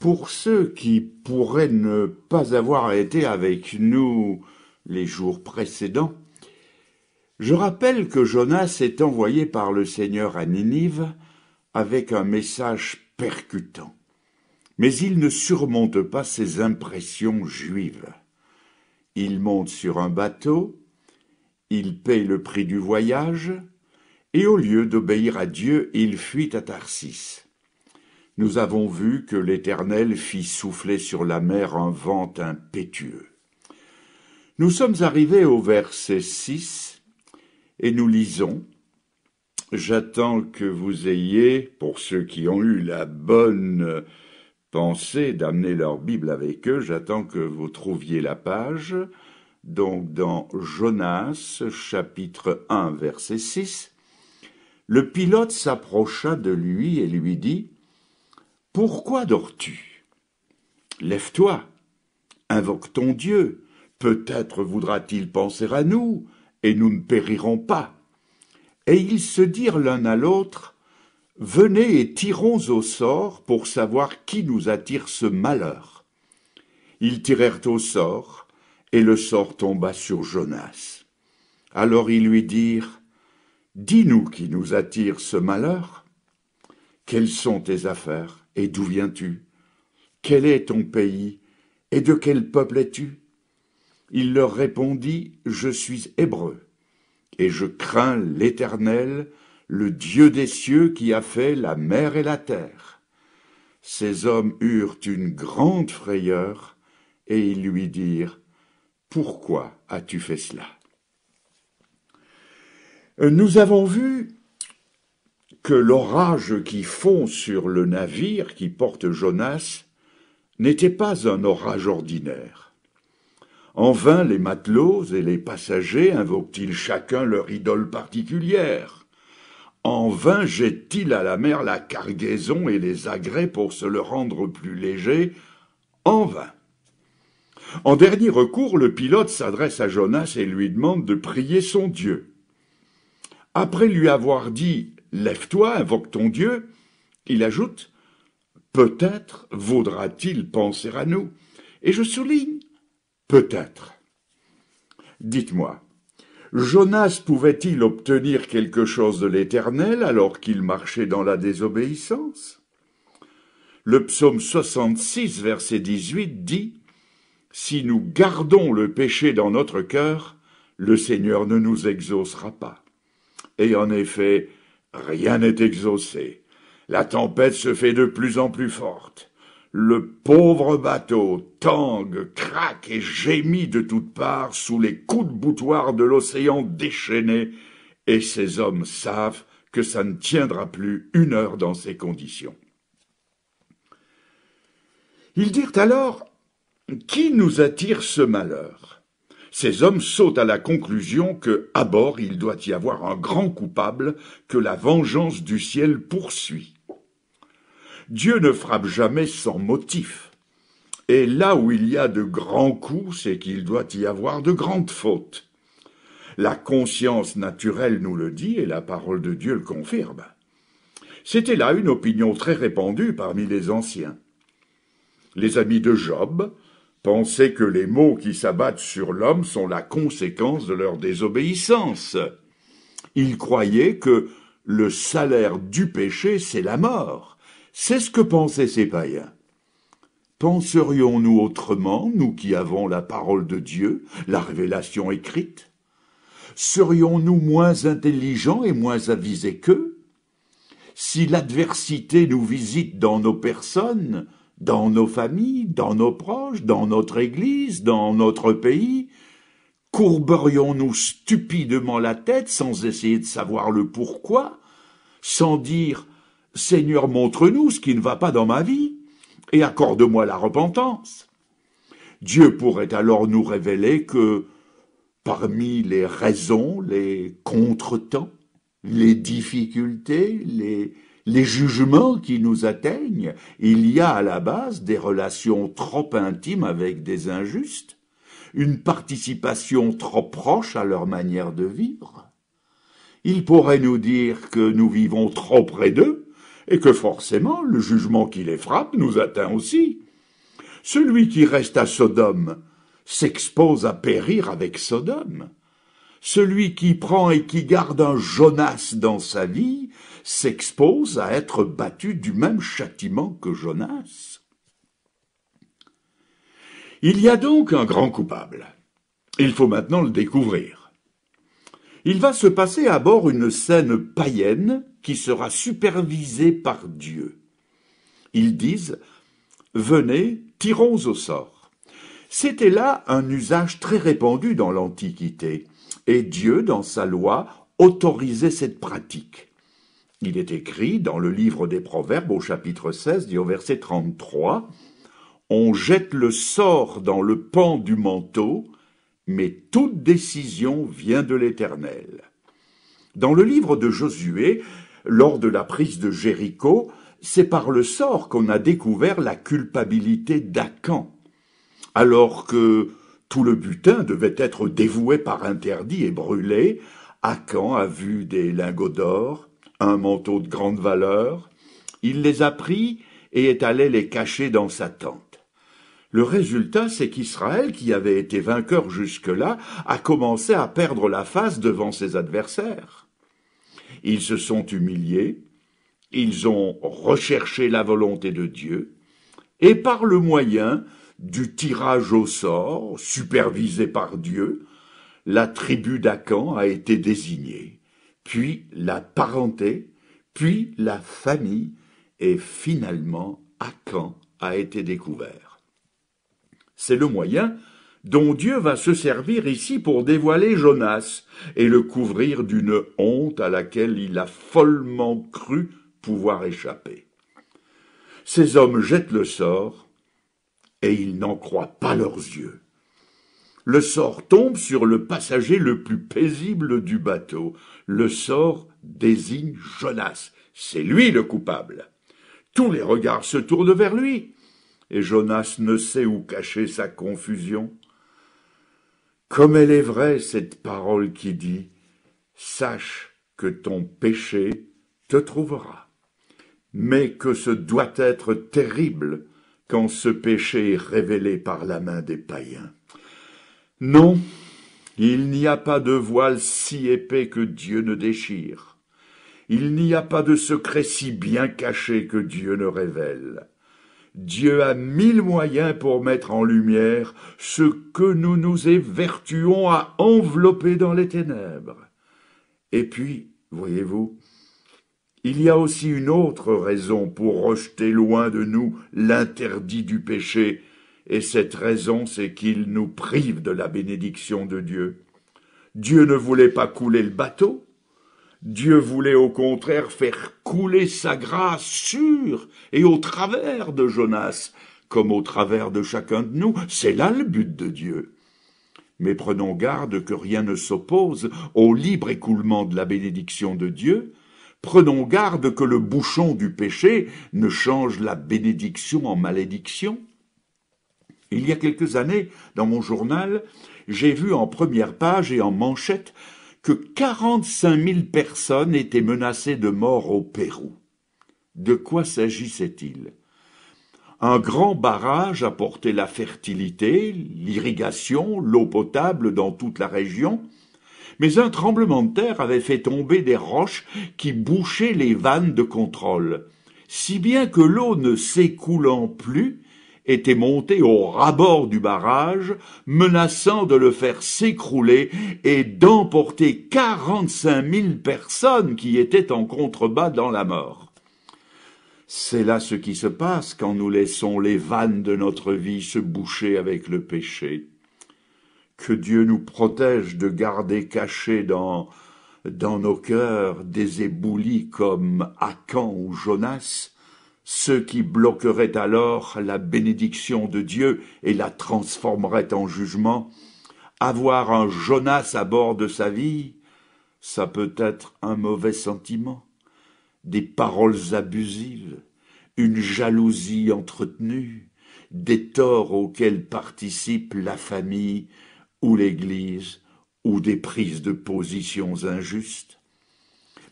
Pour ceux qui pourraient ne pas avoir été avec nous les jours précédents, je rappelle que Jonas est envoyé par le Seigneur à Ninive avec un message percutant. Mais il ne surmonte pas ses impressions juives. Il monte sur un bateau, il paye le prix du voyage, et au lieu d'obéir à Dieu, il fuit à Tarsis. Nous avons vu que l'Éternel fit souffler sur la mer un vent impétueux. Nous sommes arrivés au verset 6 et nous lisons « J'attends que vous ayez, pour ceux qui ont eu la bonne pensée d'amener leur Bible avec eux, j'attends que vous trouviez la page, donc dans Jonas, chapitre 1, verset 6, le pilote s'approcha de lui et lui dit « Pourquoi dors-tu? Lève-toi, invoque ton Dieu, peut-être voudra-t-il penser à nous, et nous ne périrons pas. » Et ils se dirent l'un à l'autre « Venez et tirons au sort pour savoir qui nous attire ce malheur. » Ils tirèrent au sort, et le sort tomba sur Jonas. Alors ils lui dirent « Dis-nous qui nous attire ce malheur. Quelles sont tes affaires, et d'où viens-tu? Quel est ton pays, et de quel peuple es-tu? » Il leur répondit « Je suis hébreu, et je crains l'Éternel, le Dieu des cieux qui a fait la mer et la terre. » Ces hommes eurent une grande frayeur, et ils lui dirent « Pourquoi as-tu fait cela? » Nous avons vu que l'orage qui fond sur le navire qui porte Jonas n'était pas un orage ordinaire. En vain les matelots et les passagers invoquent-ils chacun leur idole particulière. En vain jettent-ils à la mer la cargaison et les agrès pour se le rendre plus léger. En vain. En dernier recours, le pilote s'adresse à Jonas et lui demande de prier son Dieu. Après lui avoir dit « Lève-toi, invoque ton Dieu », il ajoute « Peut-être vaudra-t-il penser à nous ». Et je souligne « peut-être ». Dites-moi, Jonas pouvait-il obtenir quelque chose de l'Éternel alors qu'il marchait dans la désobéissance? Le psaume 66, verset 18 dit « Si nous gardons le péché dans notre cœur, le Seigneur ne nous exaucera pas. » Et en effet, rien n'est exaucé. La tempête se fait de plus en plus forte. Le pauvre bateau tangue, craque et gémit de toutes parts sous les coups de boutoir de l'océan déchaîné, et ces hommes savent que ça ne tiendra plus une heure dans ces conditions. Ils dirent alors « Qui nous attire ce malheur ?» Ces hommes sautent à la conclusion que, à bord, il doit y avoir un grand coupable que la vengeance du ciel poursuit. Dieu ne frappe jamais sans motif. Et là où il y a de grands coups, c'est qu'il doit y avoir de grandes fautes. La conscience naturelle nous le dit et la parole de Dieu le confirme. C'était là une opinion très répandue parmi les anciens. Les amis de Job pensaient que les maux qui s'abattent sur l'homme sont la conséquence de leur désobéissance. Ils croyaient que le salaire du péché, c'est la mort. C'est ce que pensaient ces païens. Penserions-nous autrement, nous qui avons la parole de Dieu, la révélation écrite? Serions-nous moins intelligents et moins avisés qu'eux? Si l'adversité nous visite dans nos personnes, dans nos familles, dans nos proches, dans notre Église, dans notre pays, courberions-nous stupidement la tête sans essayer de savoir le pourquoi, sans dire « Seigneur, montre-nous ce qui ne va pas dans ma vie et accorde-moi la repentance ». Dieu pourrait alors nous révéler que parmi les raisons, les contretemps, les difficultés, les jugements qui nous atteignent, il y a à la base des relations trop intimes avec des injustes, une participation trop proche à leur manière de vivre. Ils pourraient nous dire que nous vivons trop près d'eux et que forcément le jugement qui les frappe nous atteint aussi. Celui qui reste à Sodome s'expose à périr avec Sodome. Celui qui prend et qui garde un Jonas dans sa vie s'expose à être battu du même châtiment que Jonas. Il y a donc un grand coupable. Il faut maintenant le découvrir. Il va se passer à bord une scène païenne qui sera supervisée par Dieu. Ils disent « Venez, tirons au sort ». C'était là un usage très répandu dans l'Antiquité, et Dieu, dans sa loi, autorisait cette pratique. Il est écrit dans le livre des Proverbes au chapitre 16 et au verset 33 « On jette le sort dans le pan du manteau, mais toute décision vient de l'Éternel. » Dans le livre de Josué, lors de la prise de Jéricho, c'est par le sort qu'on a découvert la culpabilité d'Akan. Alors que tout le butin devait être dévoué par interdit et brûlé, Akan a vu des lingots d'or, un manteau de grande valeur. Il les a pris et est allé les cacher dans sa tente. Le résultat, c'est qu'Israël, qui avait été vainqueur jusque-là, a commencé à perdre la face devant ses adversaires. Ils se sont humiliés, ils ont recherché la volonté de Dieu, et par le moyen du tirage au sort, supervisé par Dieu, la tribu d'Akan a été désignée, puis la parenté, puis la famille, et finalement Akan a été découvert. C'est le moyen dont Dieu va se servir ici pour dévoiler Jonas et le couvrir d'une honte à laquelle il a follement cru pouvoir échapper. Ces hommes jettent le sort et ils n'en croient pas leurs yeux. Le sort tombe sur le passager le plus paisible du bateau. Le sort désigne Jonas. C'est lui le coupable. Tous les regards se tournent vers lui. Et Jonas ne sait où cacher sa confusion. Comme elle est vraie, cette parole qui dit « Sache que ton péché te trouvera ». Mais que ce doit être terrible quand ce péché est révélé par la main des païens. Non, il n'y a pas de voile si épais que Dieu ne déchire. Il n'y a pas de secret si bien caché que Dieu ne révèle. Dieu a 1000 moyens pour mettre en lumière ce que nous nous évertuons à envelopper dans les ténèbres. Et puis, voyez-vous, il y a aussi une autre raison pour rejeter loin de nous l'interdit du péché, et cette raison, c'est qu'il nous prive de la bénédiction de Dieu. Dieu ne voulait pas couler le bateau. Dieu voulait au contraire faire couler sa grâce sur et au travers de Jonas, comme au travers de chacun de nous. C'est là le but de Dieu. Mais prenons garde que rien ne s'oppose au libre écoulement de la bénédiction de Dieu. Prenons garde que le bouchon du péché ne change la bénédiction en malédiction. Il y a quelques années, dans mon journal, j'ai vu en première page et en manchette que 45 000 personnes étaient menacées de mort au Pérou. De quoi s'agissait-il? Un grand barrage apportait la fertilité, l'irrigation, l'eau potable dans toute la région, mais un tremblement de terre avait fait tomber des roches qui bouchaient les vannes de contrôle, si bien que l'eau ne s'écoulant plus, était monté au ras-bord du barrage, menaçant de le faire s'écrouler et d'emporter 45 000 personnes qui étaient en contrebas dans la mort. C'est là ce qui se passe quand nous laissons les vannes de notre vie se boucher avec le péché. Que Dieu nous protège de garder cachés dans nos cœurs des éboulis comme Akan ou Jonas, ceux qui bloqueraient alors la bénédiction de Dieu et la transformeraient en jugement. Avoir un Jonas à bord de sa vie, ça peut être un mauvais sentiment, des paroles abusives, une jalousie entretenue, des torts auxquels participe la famille ou l'Église, ou des prises de positions injustes.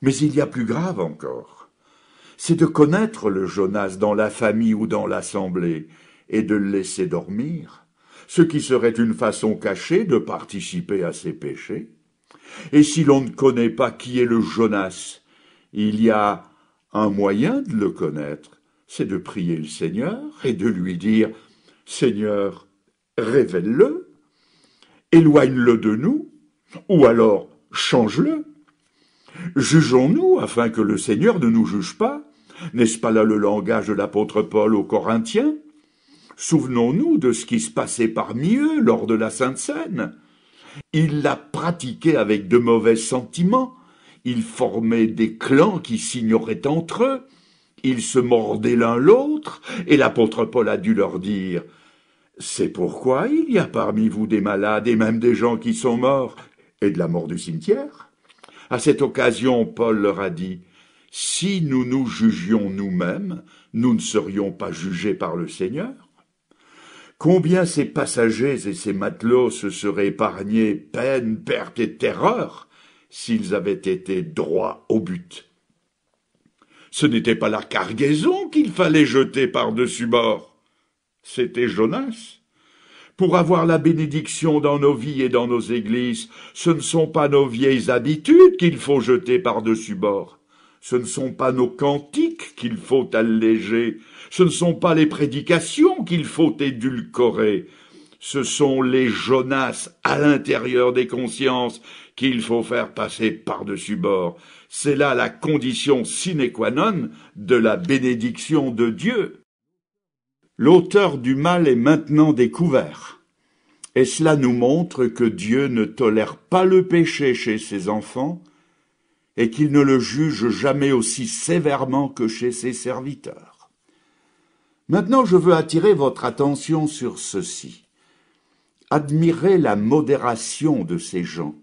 Mais il y a plus grave encore. c'est de connaître le Jonas dans la famille ou dans l'assemblée, et de le laisser dormir, ce qui serait une façon cachée de participer à ses péchés. Et si l'on ne connaît pas qui est le Jonas, il y a un moyen de le connaître, c'est de prier le Seigneur et de lui dire « Seigneur, révèle-le, éloigne-le de nous, ou alors change-le. Jugeons-nous afin que le Seigneur ne nous juge pas. N'est-ce pas là le langage de l'apôtre Paul aux Corinthiens? Souvenons-nous de ce qui se passait parmi eux lors de la Sainte Seine. Ils la pratiquaient avec de mauvais sentiments. Ils formaient des clans qui s'ignoraient entre eux. Ils se mordaient l'un l'autre, et l'apôtre Paul a dû leur dire « C'est pourquoi il y a parmi vous des malades et même des gens qui sont morts, et de la mort du cimetière. » À cette occasion, Paul leur a dit « Si nous nous jugions nous-mêmes, nous ne serions pas jugés par le Seigneur. » Combien ces passagers et ces matelots se seraient épargnés peine, perte et terreur s'ils avaient été droits au but. Ce n'était pas la cargaison qu'il fallait jeter par-dessus bord, c'était Jonas. Pour avoir la bénédiction dans nos vies et dans nos églises, ce ne sont pas nos vieilles habitudes qu'il faut jeter par-dessus bord. Ce ne sont pas nos cantiques qu'il faut alléger. Ce ne sont pas les prédications qu'il faut édulcorer. Ce sont les Jonas à l'intérieur des consciences qu'il faut faire passer par-dessus bord. C'est là la condition sine qua non de la bénédiction de Dieu. L'auteur du mal est maintenant découvert. Et cela nous montre que Dieu ne tolère pas le péché chez ses enfants et qu'il ne le juge jamais aussi sévèrement que chez ses serviteurs. Maintenant, je veux attirer votre attention sur ceci. Admirez la modération de ces gens,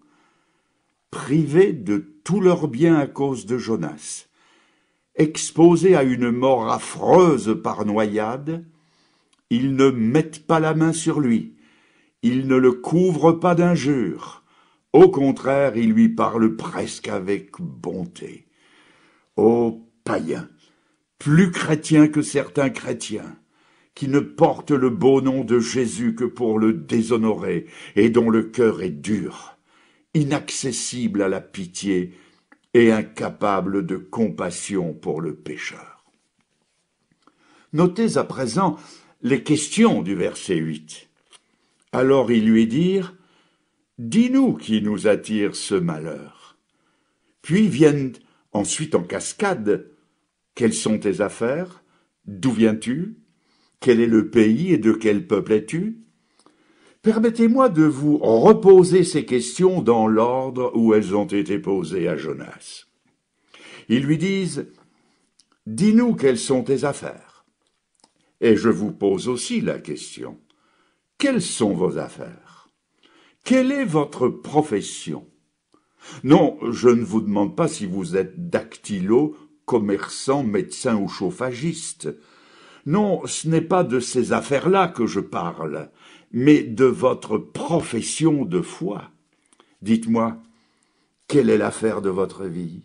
privés de tous leurs biens à cause de Jonas, exposés à une mort affreuse par noyade. Ils ne mettent pas la main sur lui, ils ne le couvrent pas d'injures. Au contraire, ils lui parlent presque avec bonté. Ô païens, plus chrétiens que certains chrétiens, qui ne portent le beau nom de Jésus que pour le déshonorer et dont le cœur est dur, inaccessible à la pitié et incapable de compassion pour le pécheur. Notez à présent les questions du verset 8. Alors ils lui dirent « Dis-nous qui nous attire ce malheur. » Puis viennent ensuite en cascade « Quelles sont tes affaires? D'où viens-tu? Quel est le pays et de quel peuple es-tu » Permettez-moi de vous reposer ces questions dans l'ordre où elles ont été posées à Jonas. Ils lui disent « Dis-nous quelles sont tes affaires. » Et je vous pose aussi la question « Quelles sont vos affaires? Quelle est votre profession? » Non, je ne vous demande pas si vous êtes dactylo, commerçant, médecin ou chauffagiste. Non, ce n'est pas de ces affaires-là que je parle, mais de votre profession de foi. Dites-moi, quelle est l'affaire de votre vie?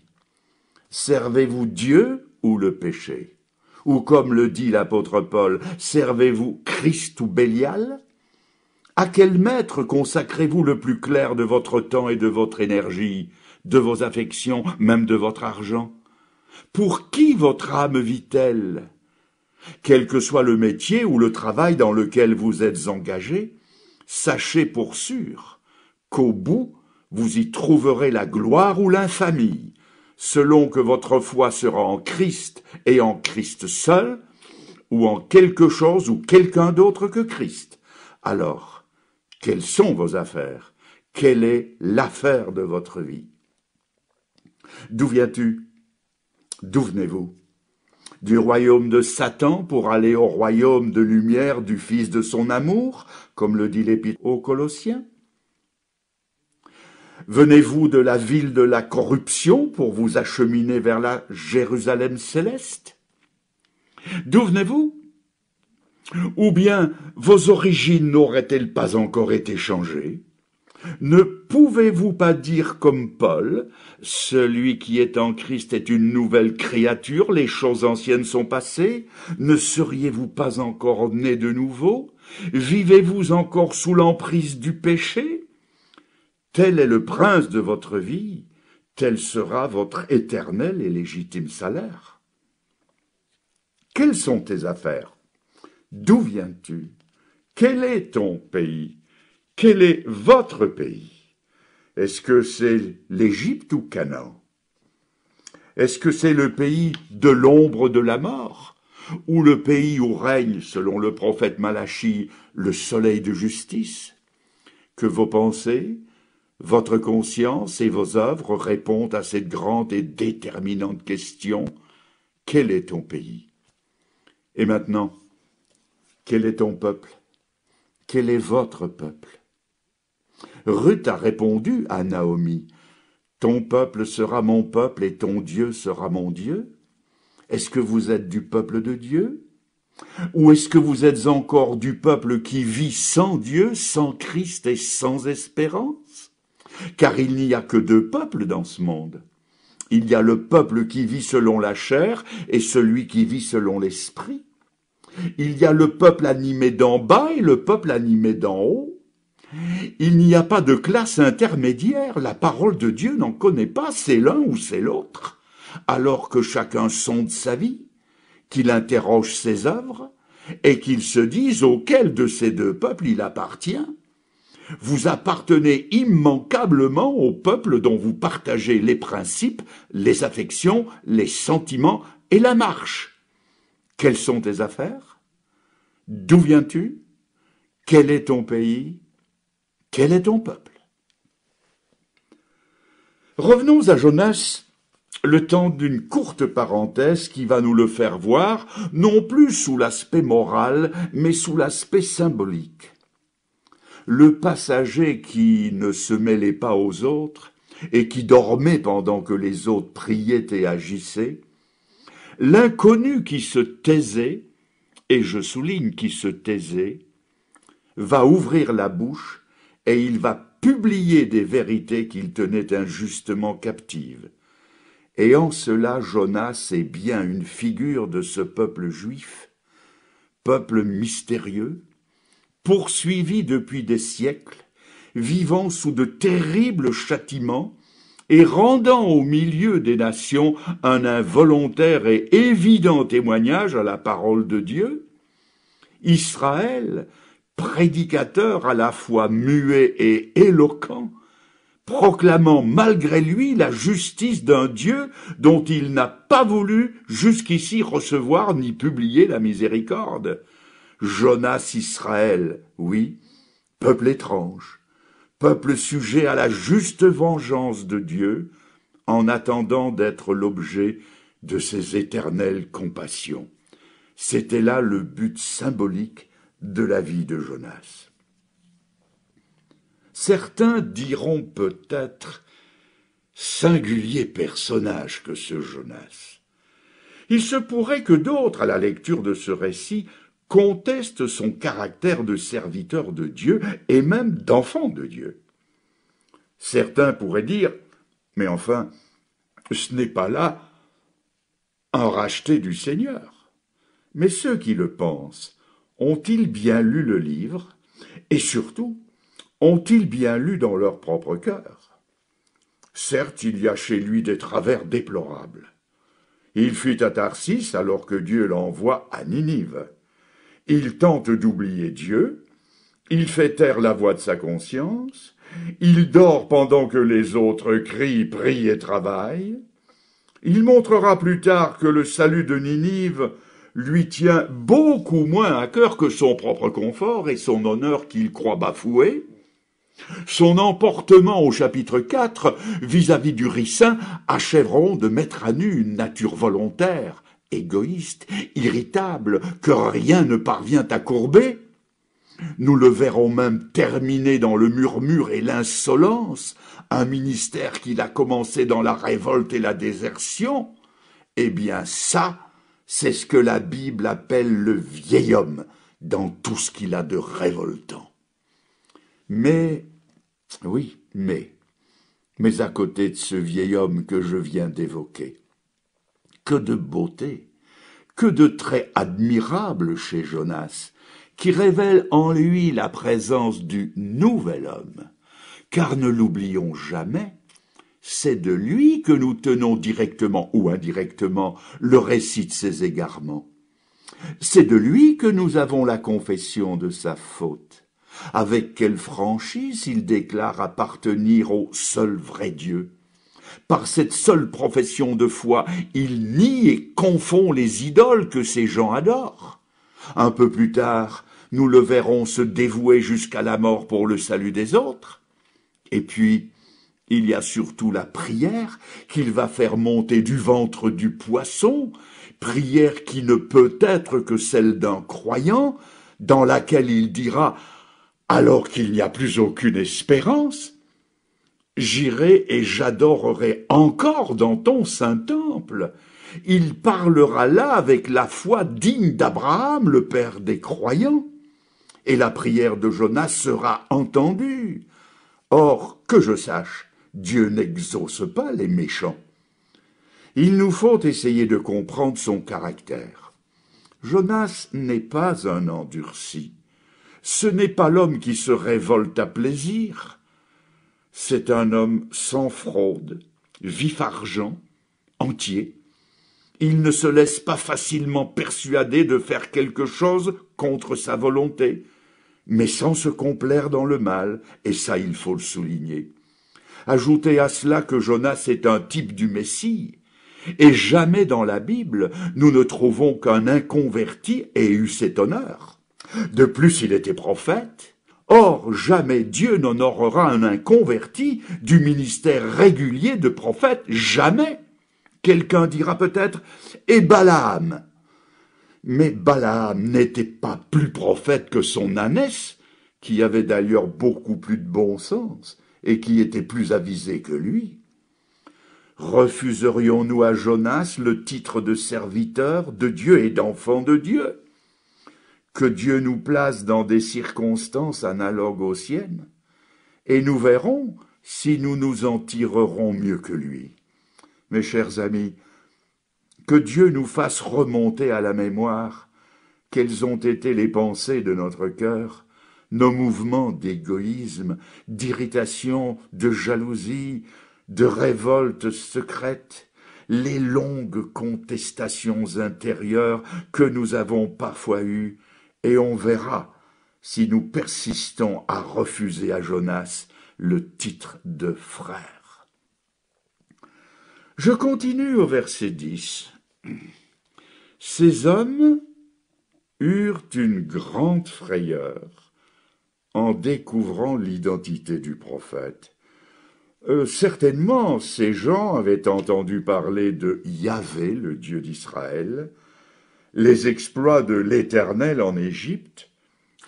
Servez-vous Dieu ou le péché? Ou comme le dit l'apôtre Paul, servez-vous Christ ou Bélial? À quel maître consacrez-vous le plus clair de votre temps et de votre énergie, de vos affections, même de votre argent? Pour qui votre âme vit-elle? Quel que soit le métier ou le travail dans lequel vous êtes engagé, sachez pour sûr qu'au bout, vous y trouverez la gloire ou l'infamie, selon que votre foi sera en Christ et en Christ seul, ou en quelque chose ou quelqu'un d'autre que Christ. Alors, quelles sont vos affaires? Quelle est l'affaire de votre vie? D'où viens-tu? D'où venez-vous? Du royaume de Satan pour aller au royaume de lumière du Fils de son amour, comme le dit l'Épître aux Colossiens? Venez-vous de la ville de la corruption pour vous acheminer vers la Jérusalem céleste? D'où venez-vous? Ou bien vos origines n'auraient-elles pas encore été changées? Ne pouvez-vous pas dire comme Paul, celui qui est en Christ est une nouvelle créature, les choses anciennes sont passées? Ne seriez-vous pas encore nés de nouveau? Vivez-vous encore sous l'emprise du péché? Tel est le prince de votre vie, tel sera votre éternel et légitime salaire. Quelles sont tes affaires? D'où viens-tu? Quel est ton pays? Quel est votre pays? Est-ce que c'est l'Égypte ou Canaan? Est-ce que c'est le pays de l'ombre de la mort? Ou le pays où règne, selon le prophète Malachi, le soleil de justice? Que vos pensées, votre conscience et vos œuvres répondent à cette grande et déterminante question. Quel est ton pays? Et maintenant, quel est ton peuple? Quel est votre peuple? Ruth a répondu à Naomi, « Ton peuple sera mon peuple et ton Dieu sera mon Dieu ». Est-ce que vous êtes du peuple de Dieu? Ou est-ce que vous êtes encore du peuple qui vit sans Dieu, sans Christ et sans espérance? Car il n'y a que deux peuples dans ce monde. Il y a le peuple qui vit selon la chair et celui qui vit selon l'esprit. Il y a le peuple animé d'en bas et le peuple animé d'en haut. Il n'y a pas de classe intermédiaire, la parole de Dieu n'en connaît pas, c'est l'un ou c'est l'autre, alors que chacun sonde sa vie, qu'il interroge ses œuvres, et qu'il se dise auquel de ces deux peuples il appartient. Vous appartenez immanquablement au peuple dont vous partagez les principes, les affections, les sentiments et la marche. Quelles sont tes affaires? D'où viens-tu? Quel est ton pays? Quel est ton peuple? Revenons à Jonas, le temps d'une courte parenthèse qui va nous le faire voir, non plus sous l'aspect moral, mais sous l'aspect symbolique. Le passager qui ne se mêlait pas aux autres et qui dormait pendant que les autres priaient et agissaient, l'inconnu qui se taisait, et je souligne qui se taisait, va ouvrir la bouche et il va publier des vérités qu'il tenait injustement captives. Et en cela, Jonas est bien une figure de ce peuple juif, peuple mystérieux, poursuivi depuis des siècles, vivant sous de terribles châtiments et rendant au milieu des nations un involontaire et évident témoignage à la parole de Dieu. Israël, prédicateur à la fois muet et éloquent, proclamant malgré lui la justice d'un Dieu dont il n'a pas voulu jusqu'ici recevoir ni publier la miséricorde. Jonas Israël, oui, peuple étrange, peuple sujet à la juste vengeance de Dieu, en attendant d'être l'objet de ses éternelles compassions. C'était là le but symbolique de la vie de Jonas. Certains diront peut-être singulier personnage que ce Jonas. Il se pourrait que d'autres, à la lecture de ce récit, contestent son caractère de serviteur de Dieu et même d'enfant de Dieu. Certains pourraient dire, mais enfin, ce n'est pas là un racheté du Seigneur. Mais ceux qui le pensent, ont-ils bien lu le livre? Et surtout, ont-ils bien lu dans leur propre cœur? Certes, il y a chez lui des travers déplorables. Il fuit à Tarsis alors que Dieu l'envoie à Ninive. Il tente d'oublier Dieu, il fait taire la voix de sa conscience, il dort pendant que les autres crient, prient et travaillent. Il montrera plus tard que le salut de Ninive lui tient beaucoup moins à cœur que son propre confort et son honneur qu'il croit bafoué. Son emportement au chapitre 4 vis-à-vis du ricin achèveront de mettre à nu une nature volontaire, égoïste, irritable, que rien ne parvient à courber. Nous le verrons même terminer dans le murmure et l'insolence, un ministère qu'il a commencé dans la révolte et la désertion. Eh bien ça, c'est ce que la Bible appelle le vieil homme dans tout ce qu'il a de révoltant. Mais Oui, mais à côté de ce vieil homme que je viens d'évoquer, que de beauté, que de traits admirables chez Jonas, qui révèlent en lui la présence du nouvel homme. Car ne l'oublions jamais, c'est de lui que nous tenons directement ou indirectement le récit de ses égarements. C'est de lui que nous avons la confession de sa faute. Avec quelle franchise il déclare appartenir au seul vrai Dieu. Par cette seule profession de foi, il nie et confond les idoles que ces gens adorent. Un peu plus tard, nous le verrons se dévouer jusqu'à la mort pour le salut des autres. Et puis, il y a surtout la prière qu'il va faire monter du ventre du poisson, prière qui ne peut être que celle d'un croyant, dans laquelle il dira, alors qu'il n'y a plus aucune espérance, « J'irai et j'adorerai encore dans ton saint temple ». Il parlera là avec la foi digne d'Abraham, le père des croyants, et la prière de Jonas sera entendue. Or, que je sache, Dieu n'exauce pas les méchants. Il nous faut essayer de comprendre son caractère. Jonas n'est pas un endurci. Ce n'est pas l'homme qui se révolte à plaisir. C'est un homme sans fraude, vif argent, entier. Il ne se laisse pas facilement persuader de faire quelque chose contre sa volonté, mais sans se complaire dans le mal, et ça il faut le souligner. Ajoutez à cela que Jonas est un type du Messie, et jamais dans la Bible nous ne trouvons qu'un inconverti ait eu cet honneur. De plus, il était prophète. Or, jamais Dieu n'honorera un inconverti du ministère régulier de prophète, jamais. Quelqu'un dira peut-être « et Balaam ». Mais Balaam n'était pas plus prophète que son ânesse, qui avait d'ailleurs beaucoup plus de bon sens et qui était plus avisé que lui. Refuserions-nous à Jonas le titre de serviteur de Dieu et d'enfant de Dieu? Que Dieu nous place dans des circonstances analogues aux siennes, et nous verrons si nous nous en tirerons mieux que lui. Mes chers amis, que Dieu nous fasse remonter à la mémoire quelles ont été les pensées de notre cœur, nos mouvements d'égoïsme, d'irritation, de jalousie, de révolte secrète, les longues contestations intérieures que nous avons parfois eues, et on verra si nous persistons à refuser à Jonas le titre de frère. Je continue au verset 10. Ces hommes eurent une grande frayeur en découvrant l'identité du prophète. Certainement, ces gens avaient entendu parler de Yahvé, le Dieu d'Israël, les exploits de l'Éternel en Égypte,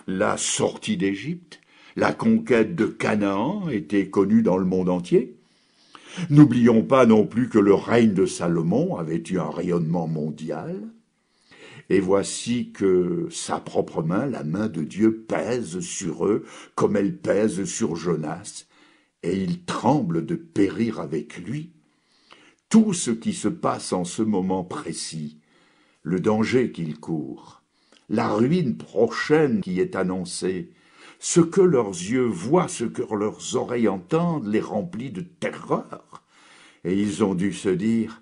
la sortie d'Égypte, la conquête de Canaan étaient connus dans le monde entier. N'oublions pas non plus que le règne de Salomon avait eu un rayonnement mondial. Et voici que sa propre main, la main de Dieu, pèse sur eux comme elle pèse sur Jonas, et ils tremblent de périr avec lui. Tout ce qui se passe en ce moment précis, le danger qu'ils courent, la ruine prochaine qui est annoncée, ce que leurs yeux voient, ce que leurs oreilles entendent, les remplit de terreur. Et ils ont dû se dire,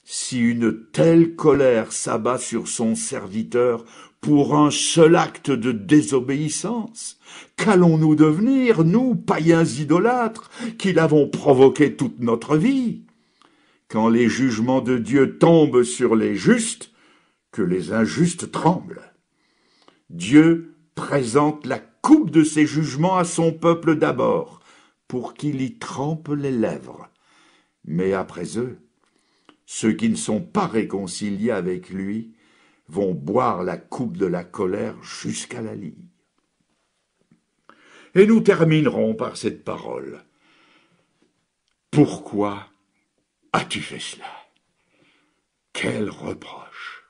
si une telle colère s'abat sur son serviteur pour un seul acte de désobéissance, qu'allons-nous devenir, nous, païens idolâtres, qui l'avons provoqué toute notre vie? Quand les jugements de Dieu tombent sur les justes, que les injustes tremblent. Dieu présente la coupe de ses jugements à son peuple d'abord, pour qu'il y trempe les lèvres. Mais après eux, ceux qui ne sont pas réconciliés avec lui vont boire la coupe de la colère jusqu'à la lie. Et nous terminerons par cette parole. Pourquoi as-tu fait cela? Quel reproche!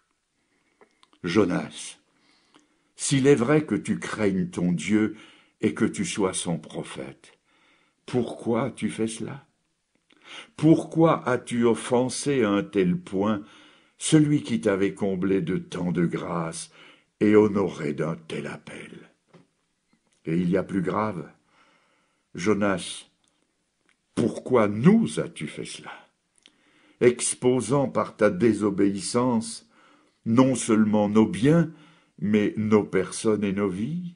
Jonas, s'il est vrai que tu craignes ton Dieu et que tu sois son prophète, pourquoi as-tu fait cela? Pourquoi as-tu offensé à un tel point celui qui t'avait comblé de tant de grâce et honoré d'un tel appel? Et il y a plus grave, Jonas, pourquoi nous as-tu fait cela? Exposant par ta désobéissance non seulement nos biens, mais nos personnes et nos vies?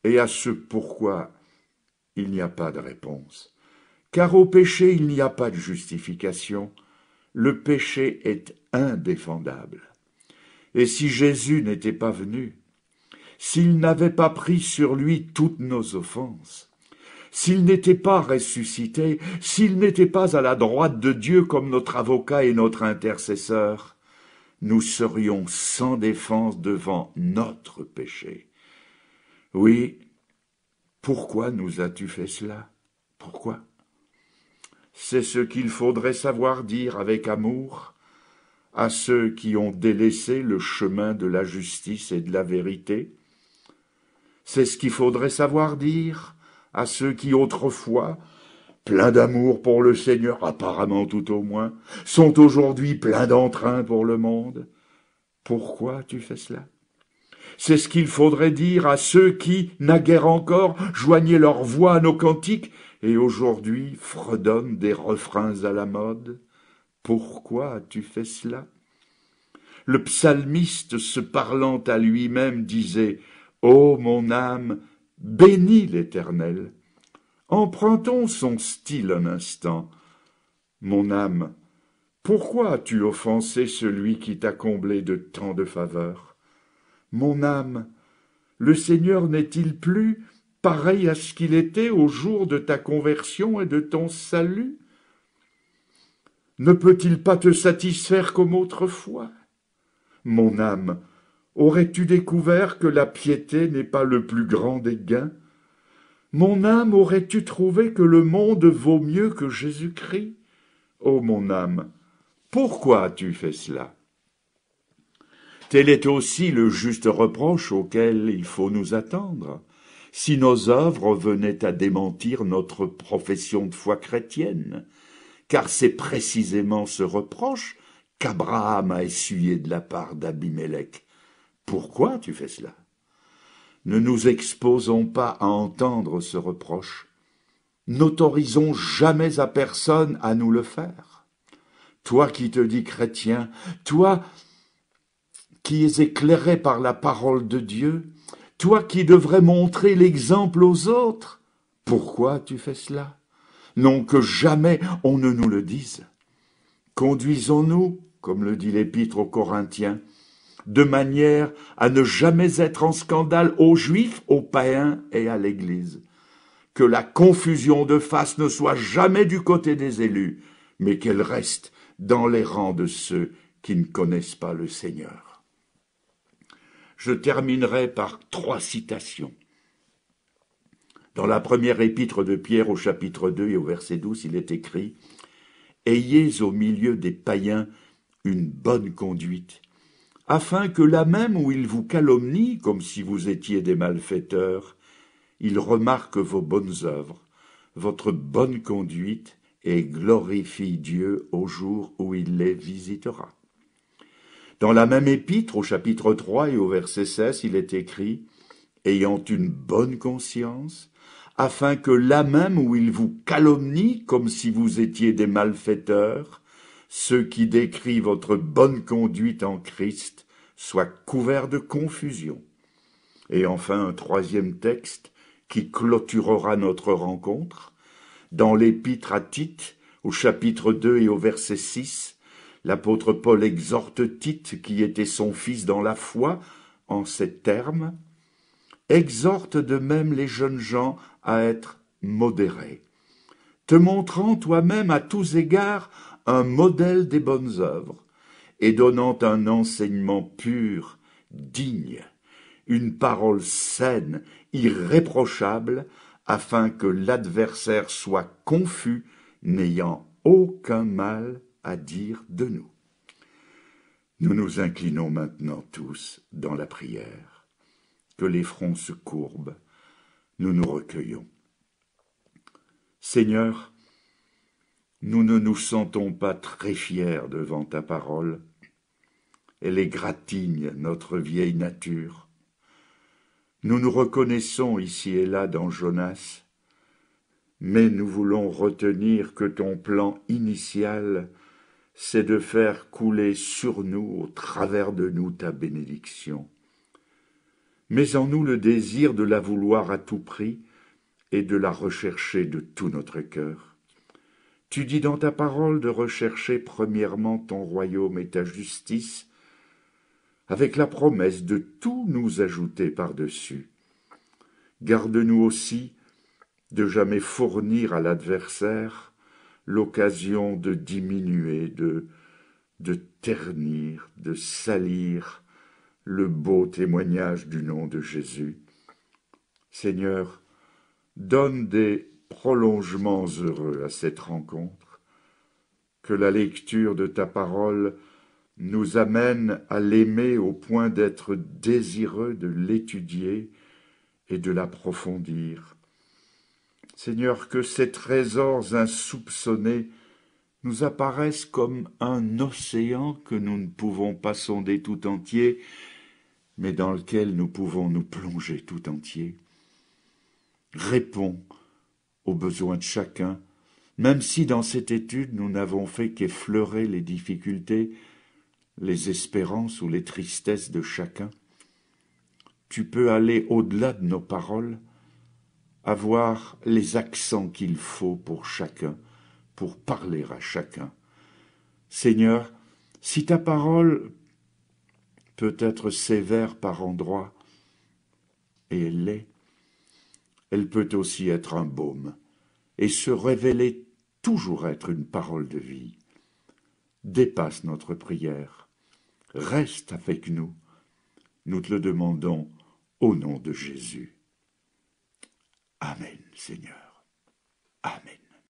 Et à ce pourquoi il n'y a pas de réponse. Car au péché il n'y a pas de justification. Le péché est indéfendable. Et si Jésus n'était pas venu, s'il n'avait pas pris sur lui toutes nos offenses, s'il n'était pas ressuscité, s'il n'était pas à la droite de Dieu comme notre avocat et notre intercesseur, nous serions sans défense devant notre péché. Oui, pourquoi nous as-tu fait cela? Pourquoi? C'est ce qu'il faudrait savoir dire avec amour à ceux qui ont délaissé le chemin de la justice et de la vérité. C'est ce qu'il faudrait savoir dire à ceux qui autrefois, pleins d'amour pour le Seigneur, apparemment tout au moins, sont aujourd'hui pleins d'entrain pour le monde. Pourquoi tu fais cela? C'est ce qu'il faudrait dire à ceux qui, naguère encore, joignaient leur voix à nos cantiques et aujourd'hui fredonnent des refrains à la mode. Pourquoi as-tu fait cela? Le psalmiste, se parlant à lui-même, disait « Ô mon âme, bénis l'Éternel ». Empruntons son style un instant. Mon âme, pourquoi as-tu offensé celui qui t'a comblé de tant de faveurs? Mon âme, le Seigneur n'est-il plus pareil à ce qu'il était au jour de ta conversion et de ton salut? Ne peut-il pas te satisfaire comme autrefois? Mon âme, aurais-tu découvert que la piété n'est pas le plus grand des gains? Mon âme, aurais-tu trouvé que le monde vaut mieux que Jésus-Christ? Ô mon âme, pourquoi as-tu fait cela? Tel est aussi le juste reproche auquel il faut nous attendre, si nos œuvres venaient à démentir notre profession de foi chrétienne, car c'est précisément ce reproche qu'Abraham a essuyé de la part d'Abimélec. Pourquoi tu fais cela? Ne nous exposons pas à entendre ce reproche. N'autorisons jamais à personne à nous le faire. Toi qui te dis chrétien, toi qui es éclairé par la parole de Dieu, toi qui devrais montrer l'exemple aux autres, pourquoi tu fais cela? Non, que jamais on ne nous le dise. Conduisons-nous, comme le dit l'Épître aux Corinthiens, de manière à ne jamais être en scandale aux Juifs, aux païens et à l'Église. Que la confusion de face ne soit jamais du côté des élus, mais qu'elle reste dans les rangs de ceux qui ne connaissent pas le Seigneur. Je terminerai par 3 citations. Dans la première épître de Pierre au chapitre 2 et au verset 12, il est écrit « Ayez au milieu des païens une bonne conduite, afin que là même où ils vous calomnient comme si vous étiez des malfaiteurs, ils remarquent vos bonnes œuvres, votre bonne conduite et glorifient Dieu au jour où il les visitera. » Dans la même épître, au chapitre 3 et au verset 16, il est écrit « Ayant une bonne conscience, afin que là même où ils vous calomnient comme si vous étiez des malfaiteurs, ceux qui décrient votre bonne conduite en Christ soient couverts de confusion. » Et enfin, un 3e texte qui clôturera notre rencontre, dans l'épître à Tite, au chapitre 2 et au verset 6, l'apôtre Paul exhorte Tite, qui était son fils dans la foi, en ces termes, « Exhorte de même les jeunes gens à être modérés, te montrant toi-même à tous égards un modèle des bonnes œuvres, et donnant un enseignement pur, digne, une parole saine, irréprochable, afin que l'adversaire soit confus, n'ayant aucun mal à dire de nous. » Nous nous inclinons maintenant tous dans la prière. Que les fronts se courbent, nous nous recueillons. Seigneur, nous ne nous sentons pas très fiers devant ta parole. Elle égratigne notre vieille nature. Nous nous reconnaissons ici et là dans Jonas, mais nous voulons retenir que ton plan initial, c'est de faire couler sur nous, au travers de nous, ta bénédiction. Mets en nous le désir de la vouloir à tout prix et de la rechercher de tout notre cœur. Tu dis dans ta parole de rechercher premièrement ton royaume et ta justice, avec la promesse de tout nous ajouter par-dessus. Garde-nous aussi de jamais fournir à l'adversaire l'occasion de diminuer, de ternir, de salir le beau témoignage du nom de Jésus. Seigneur, donne des prolongements heureux à cette rencontre, que la lecture de ta parole nous amène à l'aimer au point d'être désireux de l'étudier et de l'approfondir. Seigneur, que ces trésors insoupçonnés nous apparaissent comme un océan que nous ne pouvons pas sonder tout entier, mais dans lequel nous pouvons nous plonger tout entier. Réponds aux besoins de chacun, même si dans cette étude nous n'avons fait qu'effleurer les difficultés, les espérances ou les tristesses de chacun. Tu peux aller au-delà de nos paroles, avoir les accents qu'il faut pour chacun, pour parler à chacun. Seigneur, si ta parole peut être sévère par endroits, et elle l'est, elle peut aussi être un baume, et se révéler toujours être une parole de vie. Dépasse notre prière, reste avec nous, nous te le demandons au nom de Jésus. Amen, Seigneur. Amen.